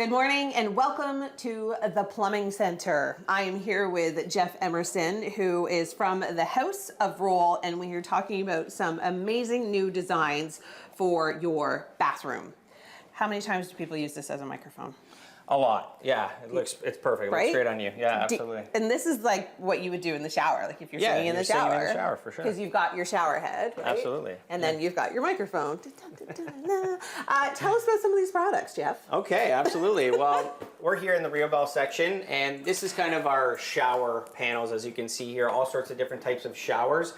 Good morning and welcome to the Plumbing Center. I am here with Jeff Emerson, who is from the House of Roll, and we are talking about some amazing new designs for your bathroom. How many times do people use this as a microphone? A lot, yeah. It's perfect. It right? looks great on you. Yeah, absolutely. And this is like what you would do in the shower, like if you're sitting in the shower. Yeah, sitting in the shower for sure. Because you've got your shower head, right? Absolutely. And then you've got your microphone. Tell us about some of these products, Jeff. Okay, absolutely. Well, we're here in the Rio section, and this is kind of our shower panels, as you can see here, all sorts of different types of showers.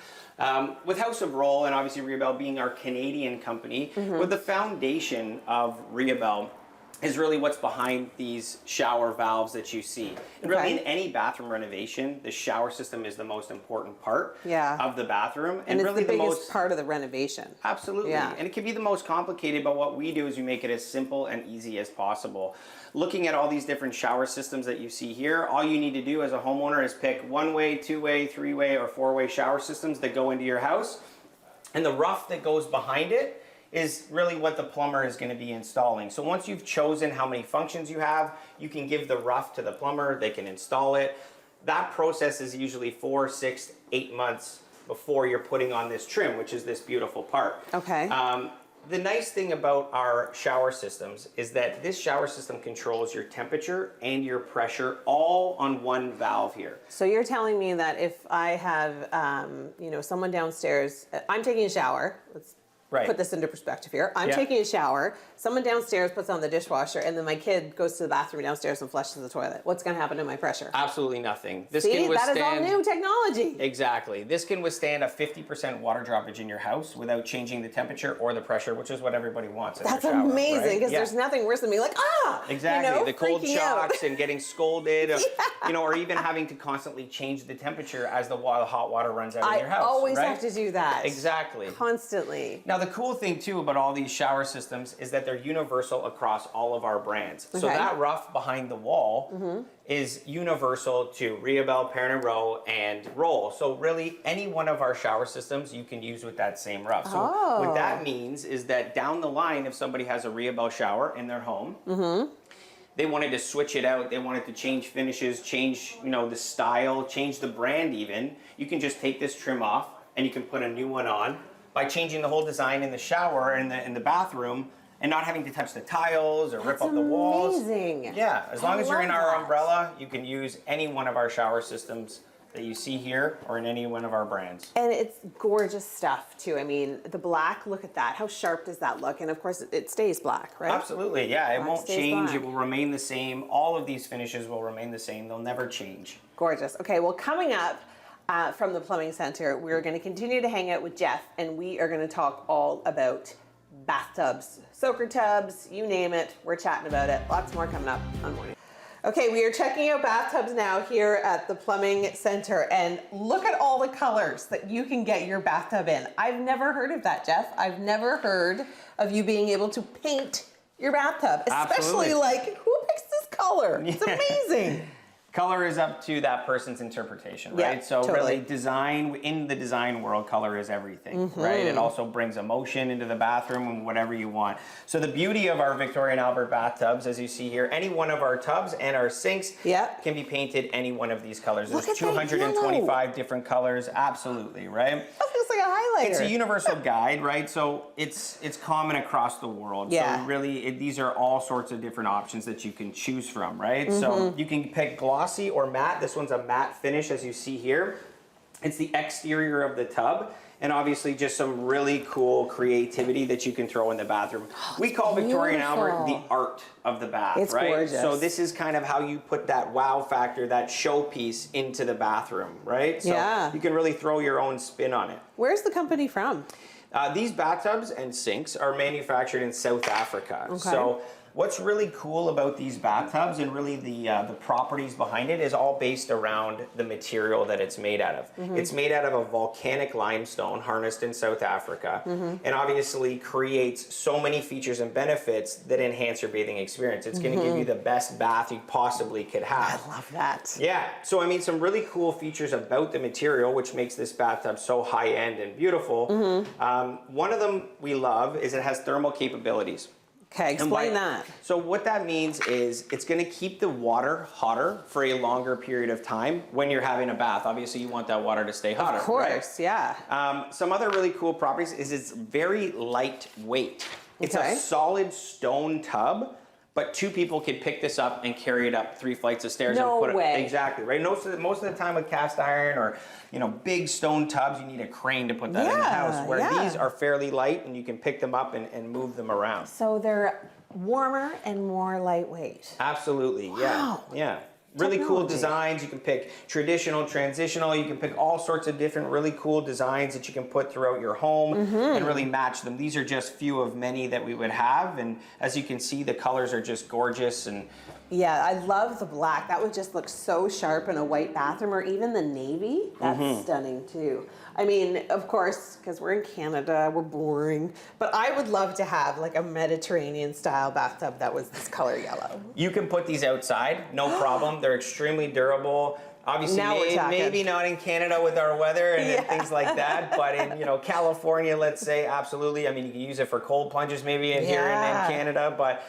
With House of Roll, and obviously Rio being our Canadian company, with the foundation of Rio is really what's behind these shower valves that you see. And really in any bathroom renovation, the shower system is the most important part of the bathroom. And it's really the biggest part of the renovation. Absolutely. Yeah. And it can be the most complicated, but what we do is we make it as simple and easy as possible. Looking at all these different shower systems that you see here, all you need to do as a homeowner is pick one-way, two-way, three-way, or four-way shower systems that go into your house. And the rough that goes behind it is really what the plumber is going to be installing. So once you've chosen how many functions you have, you can give the rough to the plumber, they can install it. That process is usually 4, 6, 8 months before you're putting on this trim, which is this beautiful part. Okay. The nice thing about our shower systems is that this shower system controls your temperature and your pressure all on one valve here. So you're telling me that if I have, someone downstairs, I'm taking a shower, let's put this into perspective here. I'm taking a shower, someone downstairs puts on the dishwasher, and then my kid goes to the bathroom downstairs and flushes the toilet. What's going to happen to my pressure? Absolutely nothing. This See, can withstand, that is all new technology. Exactly. This can withstand a 50% water droppage in your house without changing the temperature or the pressure, which is what everybody wants in That's their shower, amazing, because there's nothing worse than being like, Exactly. The cold shocks out. and getting scolded, or even having to constantly change the temperature as the hot water runs out of your house. I always have to do that. Exactly. Constantly. Now, the cool thing, too, about all these shower systems is that they're universal across all of our brands. So that rough behind the wall is universal to Rio, Parent & Row, and Roll. So really, any one of our shower systems you can use with that same rough. So what that means is that down the line, if somebody has a Rio shower in their home, they wanted to switch it out, they wanted to change finishes, change the style, change the brand even, you can just take this trim off and you can put a new one on by changing the whole design in the shower and in the bathroom and not having to touch the tiles or rip up the walls. Amazing. Yeah, as long as you're in our umbrella, you can use any one of our shower systems that you see here or in any one of our brands. And it's gorgeous stuff too. I mean, the black, look at that. How sharp does that look? And of course it stays black, right? Absolutely, yeah. It won't change. Black. It will remain the same. All of these finishes will remain the same. They'll never change. Gorgeous. Okay, well, coming up, from the Plumbing Center, we're going to continue to hang out with Jeff, and we are going to talk all about bathtubs, soaker tubs, you name it. We're chatting about it. Lots more coming up on Morning. Okay, we are checking out bathtubs now here at the Plumbing Center, and look at all the colors that you can get your bathtub in. I've never heard of that, Jeff. I've never heard of you being able to paint your bathtub, especially like, who picks this color? It's amazing. Color is up to that person's interpretation, right? Yeah, so really design, in the design world, color is everything, right? It also brings emotion into the bathroom and whatever you want. So the beauty of our Victoria and Albert bathtubs, as you see here, any one of our tubs and our sinks can be painted any one of these colors. There's 225 different colors, absolutely, right? That feels like a highlighter. It's a universal guide, right? So it's common across the world. Yeah. So really, these are all sorts of different options that you can choose from, right? So you can pick glossy or matte. This one's a matte finish, as you see here. It's the exterior of the tub, and obviously just some really cool creativity that you can throw in the bathroom. We call Victoria and Albert the art of the bath, it's right? Gorgeous. So this is kind of how you put that wow factor, that showpiece into the bathroom, right? So you can really throw your own spin on it. Where's the company from? These bathtubs and sinks are manufactured in South Africa. Okay. So what's really cool about these bathtubs and really the properties behind it is all based around the material that it's made out of. It's made out of a volcanic limestone harnessed in South Africa, and obviously creates so many features and benefits that enhance your bathing experience. It's going to give you the best bath you possibly could have. I love that. Yeah, so I mean some really cool features about the material which makes this bathtub so high-end and beautiful. One of them we love is it has thermal capabilities. Okay, explain that. So what that means is it's going to keep the water hotter for a longer period of time when you're having a bath. Obviously, you want that water to stay hotter. Of course, right? yeah. Some other really cool properties is it's very lightweight. It's Okay. a solid stone tub, but 2 people can pick this up and carry it up 3 flights of stairs No and put way. it exactly right. Most of the time with cast iron or big stone tubs, you need a crane to put that in the house. Where these are fairly light and you can pick them up and move them around. So they're warmer and more lightweight. Absolutely, yeah, Wow. yeah. Really cool Technology. designs. You can pick traditional, transitional. You can pick all sorts of different really cool designs that you can put throughout your home and really match them. These are just few of many that we would have. And as you can see, the colors are just gorgeous. And Yeah, I love the black. That would just look so sharp in a white bathroom, or even the navy. That's stunning too. I mean, of course, because we're in Canada, we're boring. But I would love to have like a Mediterranean style bathtub that was this color yellow. you can put these outside, no problem. They're extremely durable. Obviously, Now we're talking. maybe not in Canada with our weather and things like that, but in California, let's say, absolutely. I mean, you can use it for cold plunges maybe in here in Canada, but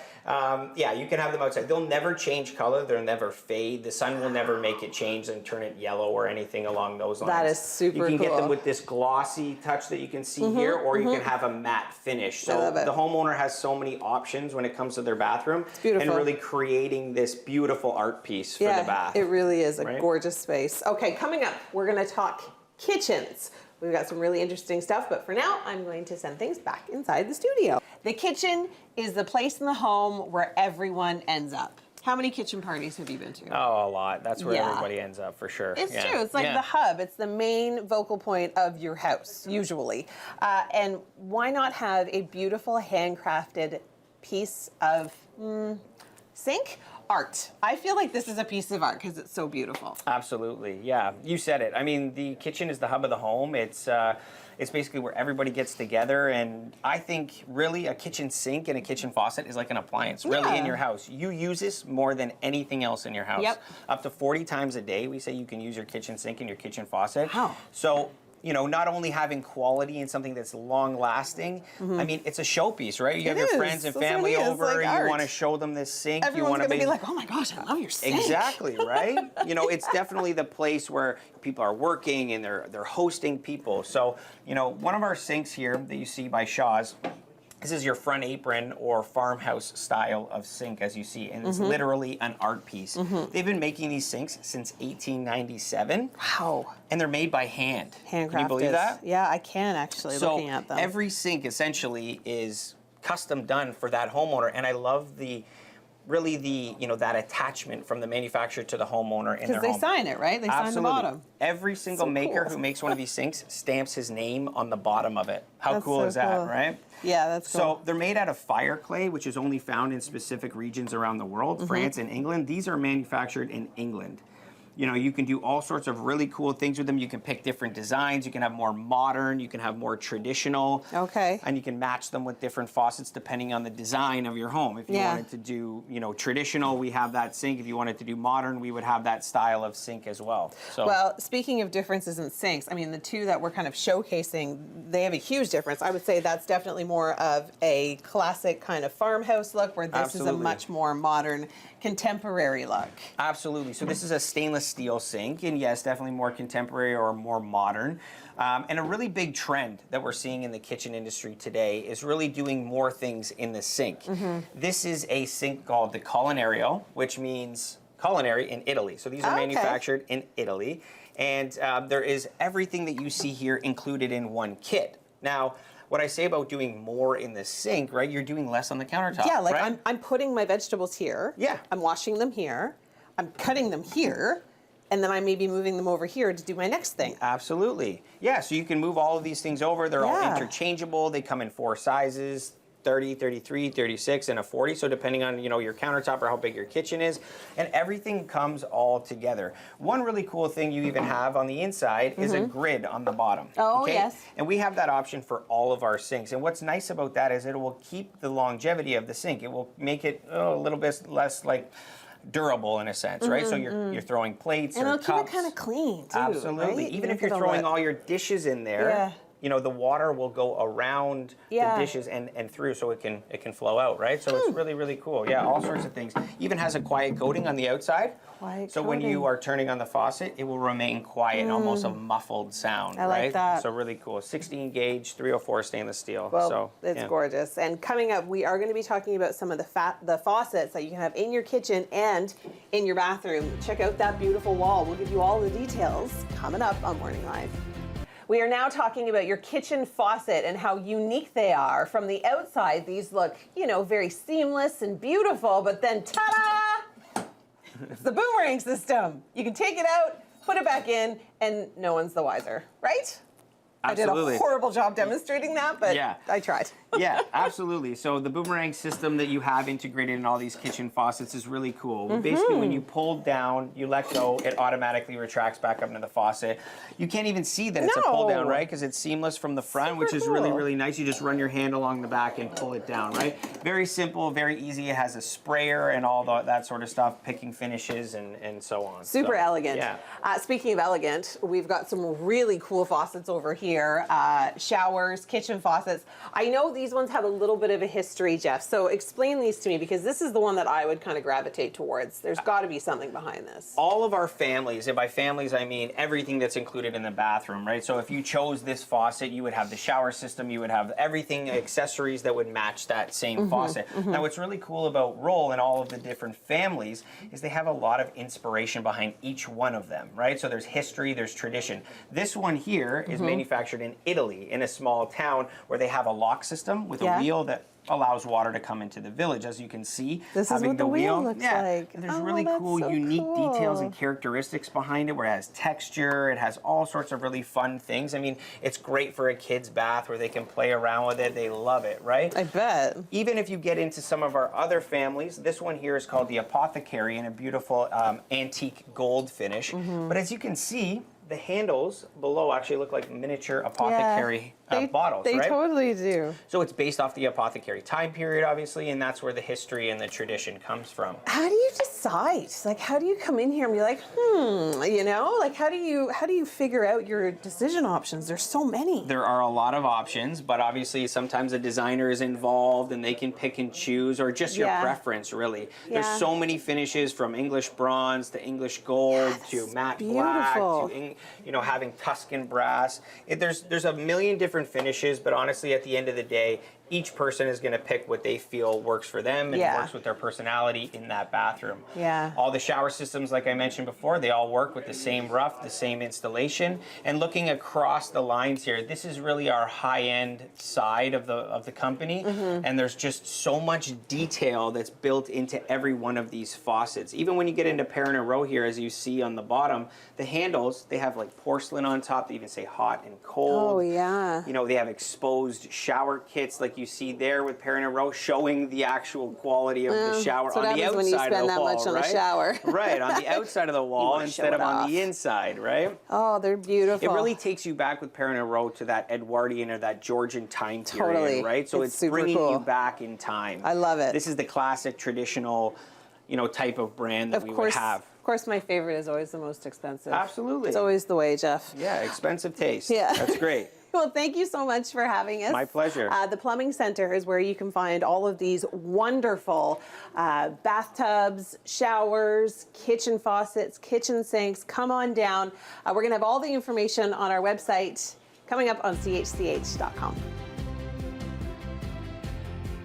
yeah, you can have them outside. They'll never change color. They'll never fade. The sun will never make it change and turn it yellow or anything along those lines. That is super cool. You can get them with this glossy touch that you can see here, or you can have a matte finish. So love it. the homeowner has so many options when it comes to their bathroom. It's beautiful. And really creating this beautiful art piece for the bath. It really is a right? gorgeous space. Okay, coming up, we're going to talk kitchens. We've got some really interesting stuff, but for now, I'm going to send things back inside the studio. The kitchen is the place in the home where everyone ends up. How many kitchen parties have you been to? Oh, a lot. That's where Yeah. everybody ends up for sure. It's true. It's like the hub. It's the main vocal point of your house, usually. And why not have a beautiful handcrafted piece of sink? Art. I feel like this is a piece of art because it's so beautiful. Absolutely, yeah. You said it. I mean, the kitchen is the hub of the home. It's basically where everybody gets together, and I think really a kitchen sink and a kitchen faucet is like an appliance, really, in your house. You use this more than anything else in your house. Yep. Up to 40 times a day, we say you can use your kitchen sink and your kitchen faucet. Wow. So, not only having quality and something that's long lasting, I mean, it's a showpiece, right? You have your friends and That's what it family is. It's over, like you art. want to show them this sink. Everyone's you want going to be like, oh my gosh, I love your sink. Exactly, right? It's definitely the place where people are working and they're hosting people. So, one of our sinks here that you see by Shaw's, this is your front apron or farmhouse style of sink, as you see, and it's literally an art piece. They've been making these sinks since 1897. Wow. And they're made by hand. Handcrafted. Can you believe that? Yeah, I can actually, looking at them. Every sink essentially is custom done for that homeowner, and I love that attachment from the manufacturer to the homeowner in their home. Because they sign it, right? They sign the bottom. Every single maker cool. who makes one of these sinks stamps his name on the bottom of it. How That's cool so is that, cool. right? Yeah, that's cool. So they're made out of fire clay, which is only found in specific regions around the world, France and England. These are manufactured in England. You can do all sorts of really cool things with them. You can pick different designs. You can have more modern. You can have more traditional. Okay. And you can match them with different faucets depending on the design of your home. If you wanted to do, traditional, we have that sink. If you wanted to do modern, we would have that style of sink as well. So. Well, speaking of differences in sinks, I mean, the two that we're kind of showcasing, they have a huge difference. I would say that's definitely more of a classic kind of farmhouse look, where this is a much more modern, contemporary look. Absolutely. So this is a stainless steel sink, and yes, definitely more contemporary or more modern. And a really big trend that we're seeing in the kitchen industry today is really doing more things in the sink. This is a sink called the Culinario, which means culinary in Italy. So these are manufactured in Italy, and there is everything that you see here included in one kit. Now, what I say about doing more in the sink, right? You're doing less on the countertop. Yeah, like right? I'm putting my vegetables here. Yeah. I'm washing them here. I'm cutting them here. And then I may be moving them over here to do my next thing. Absolutely. Yeah, so you can move all of these things over. They're all interchangeable. They come in 4 sizes, 30, 33, 36, and a 40. So depending on, your countertop or how big your kitchen is. And everything comes all together. One really cool thing you even have on the inside is a grid on the bottom. Oh, yes. And we have that option for all of our sinks. And what's nice about that is it will keep the longevity of the sink. It will make it a little bit less durable in a sense, right? So you're throwing plates and or it'll cups. keep it kind of clean too. Absolutely. Right? Even if you're throwing all your dishes in there, you know, the water will go around the dishes and through, so it can flow out, right? So it's really, really cool. Yeah, all sorts of things. Even has a quiet coating on the outside. So when you are turning on the faucet, it will remain quiet, almost a muffled sound, I right? like that. So really cool. 16 gauge, 304 stainless steel. Well, so it's gorgeous. And coming up, we are going to be talking about some of the faucets that you can have in your kitchen and in your bathroom. Check out that beautiful wall. We'll give you all the details coming up on Morning Live. We are now talking about your kitchen faucet and how unique they are. From the outside, these look, you know, very seamless and beautiful, but then ta-da! It's the boomerang system. You can take it out, put it back in, and no one's the wiser, right? Absolutely. I did a horrible job demonstrating that, but I tried. Yeah, absolutely. So the boomerang system that you have integrated in all these kitchen faucets is really cool. Basically, when you pull down, you let go, it automatically retracts back up into the faucet. You can't even see that it's a pull down, right? Because it's seamless from the front, which is really, really nice. You just run your hand along the back and pull it down, right? Very simple, very easy. It has a sprayer and all that sort of stuff, picking finishes and so on. Super elegant. Yeah. Speaking of elegant, we've got some really cool faucets over here. Showers, kitchen faucets. I know these ones have a little bit of a history, Jeff. So explain these to me, because this is the one that I would kind of gravitate towards. There's got to be something behind this. All of our families, and by families I mean everything that's included in the bathroom, right? So if you chose this faucet, you would have the shower system, you would have everything, accessories that would match that same faucet. Now what's really cool about Roll and all of the different families is they have a lot of inspiration behind each one of them, right? So there's history, there's tradition. This one here is manufactured in Italy, in a small town where they have a lock system with a wheel that allows water to come into the village. As you can see, this is what the wheel looks like. And there's really cool, unique details and characteristics behind it, where it has texture, it has all sorts of really fun things. I mean, it's great for a kid's bath where they can play around with it. They love it, right? I bet. Even if you get into some of our other families, this one here is called the Apothecary, in a beautiful antique gold finish. But as you can see, the handles below actually look like miniature apothecary bottles, right? They totally do. So it's based off the apothecary time period, obviously, and that's where the history and the tradition comes from. How do you decide? Like, how do you come in here and be like, you know, like how do you figure out your decision options? There's so many. There are a lot of options, but obviously sometimes a designer is involved and they can pick and choose, or just your preference, really. There's so many finishes, from English bronze to English gold to matte black to, you know, having Tuscan brass. There's a million different finishes, but honestly, at the end of the day, each person is going to pick what they feel works for them and works with their personality in that bathroom. All the shower systems, like I mentioned before, they all work with the same rough, the same installation. And looking across the lines here, this is really our high-end side of the company. And there's just so much detail that's built into every one of these faucets. Even when you get into Pair in a Row here, as you see on the bottom, the handles, they have like porcelain on top. They even say hot and cold. Oh, yeah. You know, they have exposed shower kits, like you see there with Pair in a Row, showing the actual quality of the shower on the outside when you spend of the that wall, much on right? a shower. Right, on the outside of the wall instead of on the inside, right? Oh, they're beautiful. It really takes you back with Pair in a Row to that Edwardian or that Georgian time period, right? So it's bringing you back in time. I love it. This is the classic, traditional, you know, type of brand that we would have. Of course, my favorite is always the most expensive. Absolutely. It's always the way, Jeff. Yeah, expensive taste. Yeah. That's great. Well, thank you so much for having us. My pleasure. The Plumbing Center is where you can find all of these wonderful bathtubs, showers, kitchen faucets, kitchen sinks. Come on down. We're going to have all the information on our website coming up on chch.com.